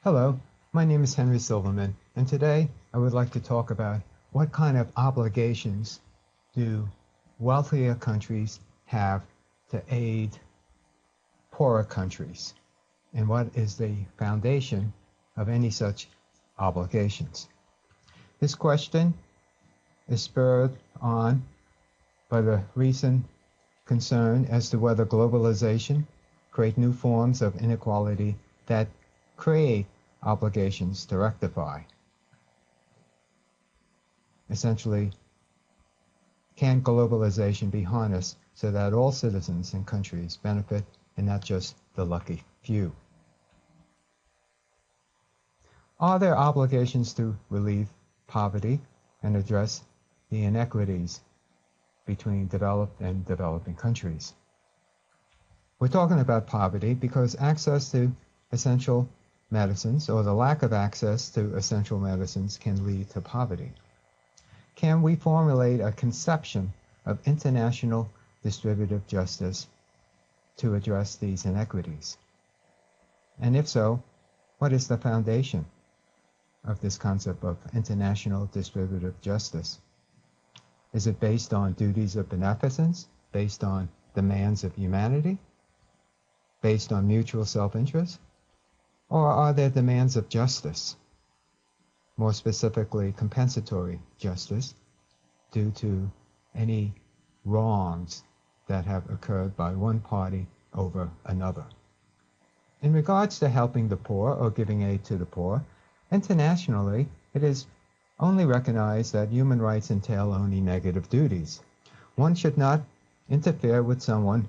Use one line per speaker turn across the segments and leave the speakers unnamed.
Hello, my name is Henry Silverman, and today I would like to talk about what kind of obligations do wealthier countries have to aid poorer countries, and what is the foundation of any such obligations. This question is spurred on by the recent concern as to whether globalization create new forms of inequality that create obligations to rectify. Essentially, can globalization be harnessed so that all citizens and countries benefit and not just the lucky few? Are there obligations to relieve poverty and address the inequities between developed and developing countries? We're talking about poverty because access to essential medicines or the lack of access to essential medicines can lead to poverty. Can we formulate a conception of international distributive justice to address these inequities? And if so, what is the foundation of this concept of international distributive justice? Is it based on duties of beneficence, based on demands of humanity, based on mutual self-interest? Or are there demands of justice, more specifically compensatory justice, due to any wrongs that have occurred by one party over another? In regards to helping the poor or giving aid to the poor, internationally it is only recognized that human rights entail only negative duties. One should not interfere with someone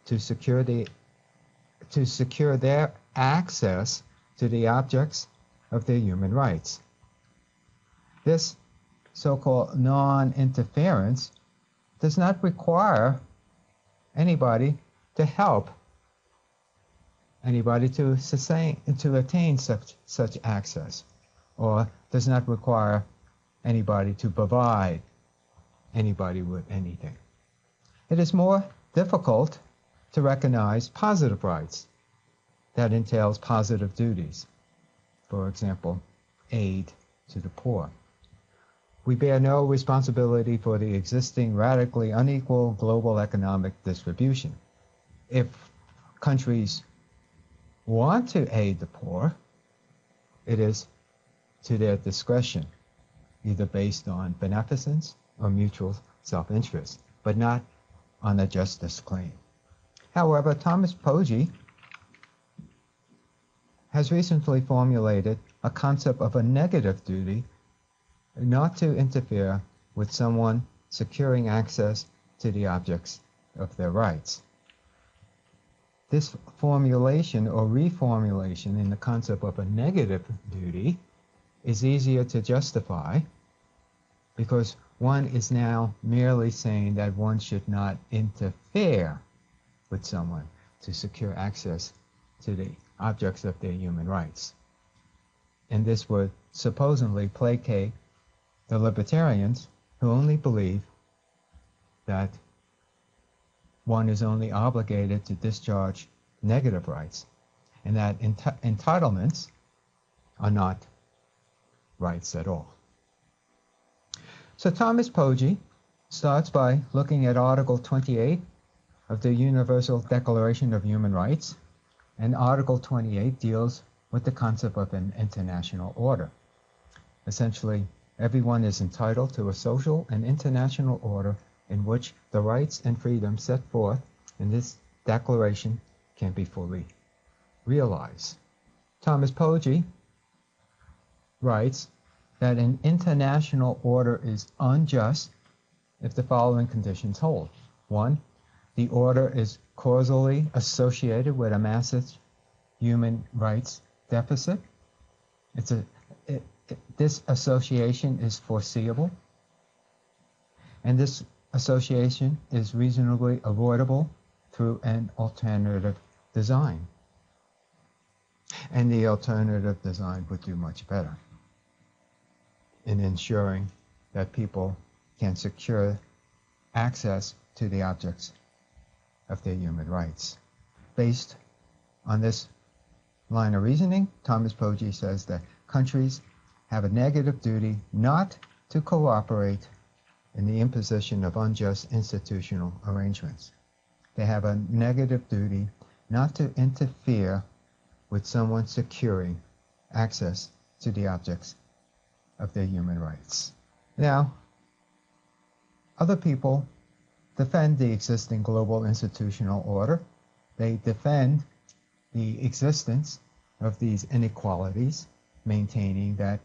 to secure their access to the objects of their human rights. This so-called non-interference does not require anybody to help anybody to attain such access, or does not require anybody to provide anybody with anything. It is more difficult to recognize positive rights that entails positive duties. For example, aid to the poor. We bear no responsibility for the existing radically unequal global economic distribution. If countries want to aid the poor, it is to their discretion, either based on beneficence or mutual self-interest, but not on a justice claim. However, Thomas Pogge has recently formulated a concept of a negative duty not to interfere with someone securing access to the objects of their rights. This formulation or reformulation in the concept of a negative duty is easier to justify because one is now merely saying that one should not interfere with someone to secure access to the objects of their human rights. And this would supposedly placate the libertarians who only believe that one is only obligated to discharge negative rights, and that entitlements are not rights at all. So Thomas Pogge starts by looking at Article 28 of the Universal Declaration of Human Rights, and Article 28 deals with the concept of an international order. Essentially, everyone is entitled to a social and international order in which the rights and freedoms set forth in this declaration can be fully realized. Thomas Pogge writes that an international order is unjust if the following conditions hold. 1, the order is causally associated with a massive human rights deficit. This association is foreseeable, and this association is reasonably avoidable through an alternative design. And the alternative design would do much better in ensuring that people can secure access to the objects of their human rights. Based on this line of reasoning, Thomas Pogge says that countries have a negative duty not to cooperate in the imposition of unjust institutional arrangements. They have a negative duty not to interfere with someone securing access to the objects of their human rights. Now, other people defend the existing global institutional order. They defend the existence of these inequalities, maintaining that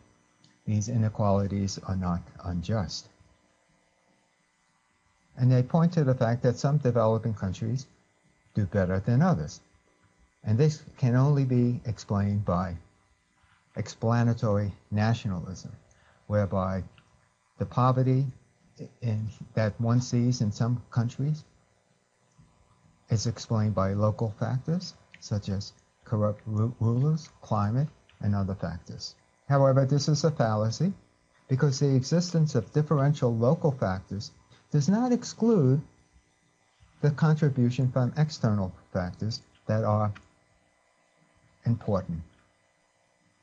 these inequalities are not unjust. And they point to the fact that some developing countries do better than others. And this can only be explained by explanatory nationalism, whereby the poverty that one sees in some countries is explained by local factors, such as corrupt rulers, climate, and other factors. However, this is a fallacy because the existence of differential local factors does not exclude the contribution from external factors that are important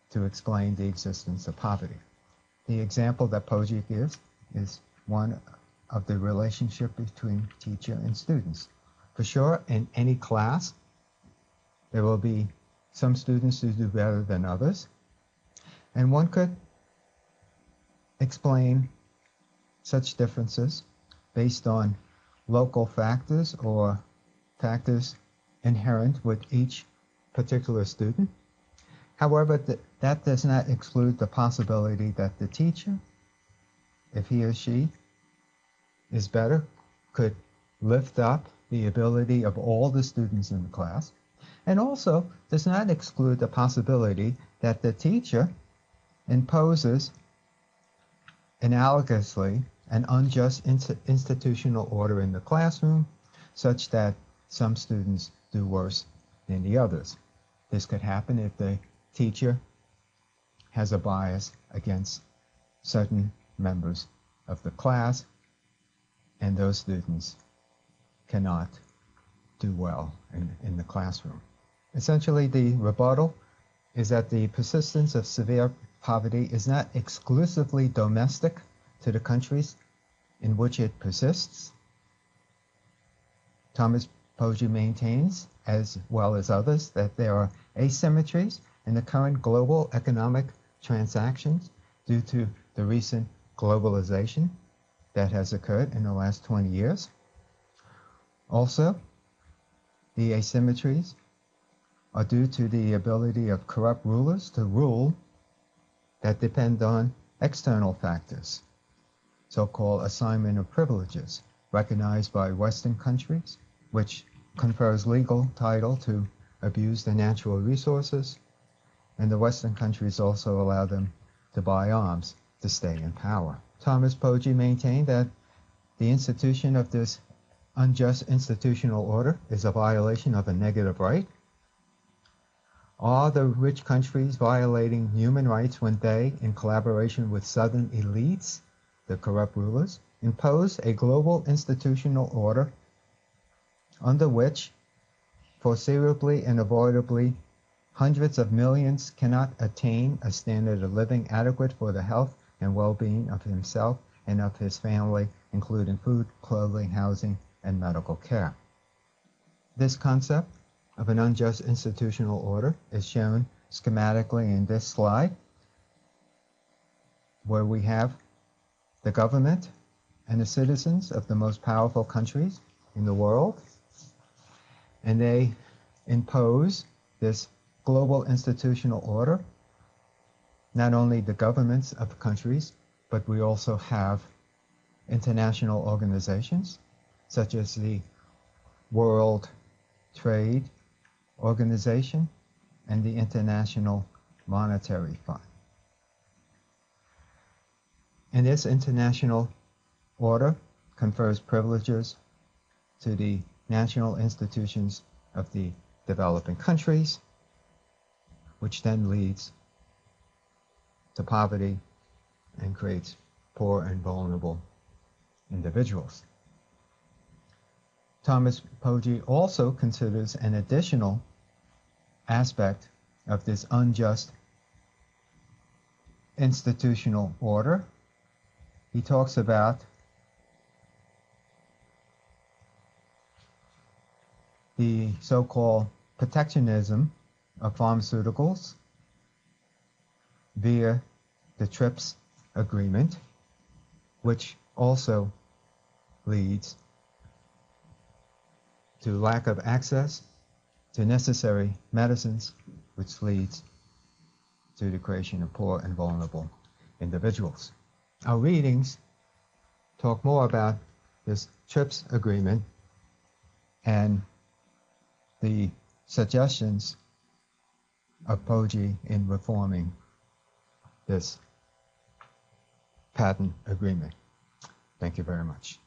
to explain the existence of poverty. The example that Pogge gives is one of the relationship between teacher and students. For sure, in any class, there will be some students who do better than others, and one could explain such differences based on local factors or factors inherent with each particular student. However, that does not exclude the possibility that the teacher, if he or she is better, could lift up the ability of all the students in the class, and also does not exclude the possibility that the teacher imposes analogously an unjust institutional order in the classroom such that some students do worse than the others. This could happen if the teacher has a bias against certain members of the class and those students cannot do well in the classroom. Essentially, the rebuttal is that the persistence of severe poverty is not exclusively domestic to the countries in which it persists. Thomas Pogge maintains, as well as others, that there are asymmetries in the current global economic transactions due to the recent globalization that has occurred in the last 20 years. Also, the asymmetries are due to the ability of corrupt rulers to rule that depend on external factors, so-called assignment of privileges, recognized by Western countries, which confers legal title to abuse the natural resources, and the Western countries also allow them to buy arms to stay in power. Thomas Pogge maintained that the institution of this unjust institutional order is a violation of a negative right. Are the rich countries violating human rights when they, in collaboration with Southern elites, the corrupt rulers, impose a global institutional order under which, foreseeably and avoidably, hundreds of millions cannot attain a standard of living adequate for the health and well-being of himself and of his family, including food, clothing, housing, and medical care? This concept of an unjust institutional order is shown schematically in this slide, where we have the government and the citizens of the most powerful countries in the world, and they impose this global institutional order. Not only the governments of the countries, but we also have international organizations such as the World Trade Organization and the International Monetary Fund. And this international order confers privileges to the national institutions of the developing countries, which then leads to poverty and creates poor and vulnerable individuals. Thomas Pogge also considers an additional aspect of this unjust institutional order. He talks about the so-called protectionism of pharmaceuticals via the TRIPS agreement, which also leads to lack of access to necessary medicines, which leads to the creation of poor and vulnerable individuals. Our readings talk more about this TRIPS agreement and the suggestions of Pogge in reforming this patent agreement. Thank you very much.